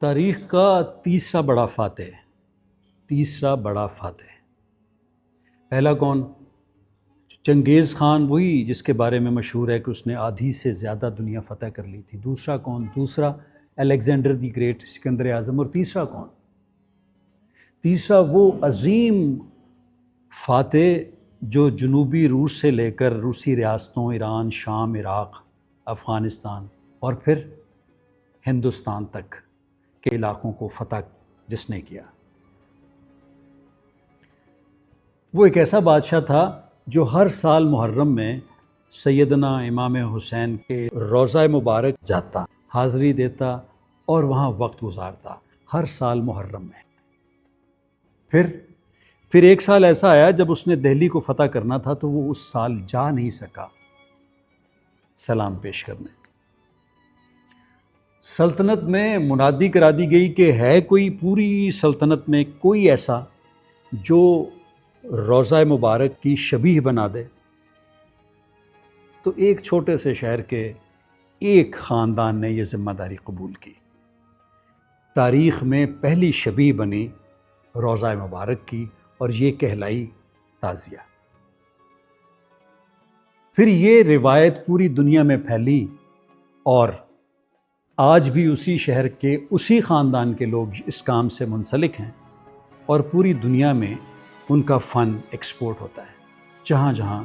تاریخ کا تیسرا بڑا فاتح پہلا کون؟ چنگیز خان، وہی جس کے بارے میں مشہور ہے کہ اس نے آدھی سے زیادہ دنیا فتح کر لی تھی۔ دوسرا کون؟ دوسرا الیگزینڈر دی گریٹ، سکندر اعظم۔ اور تیسرا کون؟ تیسرا وہ عظیم فاتح جو جنوبی روس سے لے کر روسی ریاستوں ایران، شام، عراق، افغانستان اور پھر ہندوستان تک کے علاقوں کو فتح جس نے کیا۔ وہ ایک ایسا بادشاہ تھا جو ہر سال محرم میں سیدنا امام حسین کے روضہ مبارک جاتا، حاضری دیتا اور وہاں وقت گزارتا، ہر سال محرم میں۔ پھر ایک سال ایسا آیا جب اس نے دہلی کو فتح کرنا تھا تو وہ اس سال جا نہیں سکا سلام پیش کرنے۔ سلطنت میں منادی کرا دی گئی کہ ہے کوئی پوری سلطنت میں کوئی ایسا جو روضہ مبارک کی شبیہ بنا دے؟ تو ایک چھوٹے سے شہر کے ایک خاندان نے یہ ذمہ داری قبول کی۔ تاریخ میں پہلی شبیہ بنی روضہ مبارک کی اور یہ کہلائی تازیہ۔ پھر یہ روایت پوری دنیا میں پھیلی اور آج بھی اسی شہر کے اسی خاندان کے لوگ اس کام سے منسلک ہیں اور پوری دنیا میں ان کا فن ایکسپورٹ ہوتا ہے۔ جہاں جہاں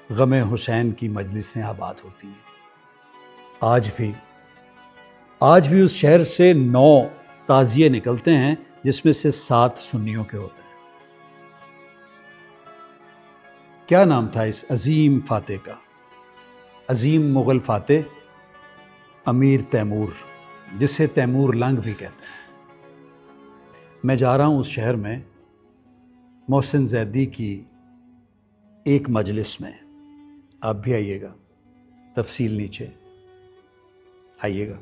غم حسین کی مجلسیں آباد ہوتی ہیں، آج بھی اس شہر سے 9 تعزیے نکلتے ہیں جس میں سے 7 سنیوں کے ہوتے ہیں۔ کیا نام تھا اس عظیم فاتح کا؟ عظیم مغل فاتح امیر تیمور، جسے تیمور لنگ بھی کہتے ہیں۔ میں جا رہا ہوں اس شہر میں محسن زیدی کی ایک مجلس میں، آپ بھی آئیے گا، تفصیل نیچے آئیے گا۔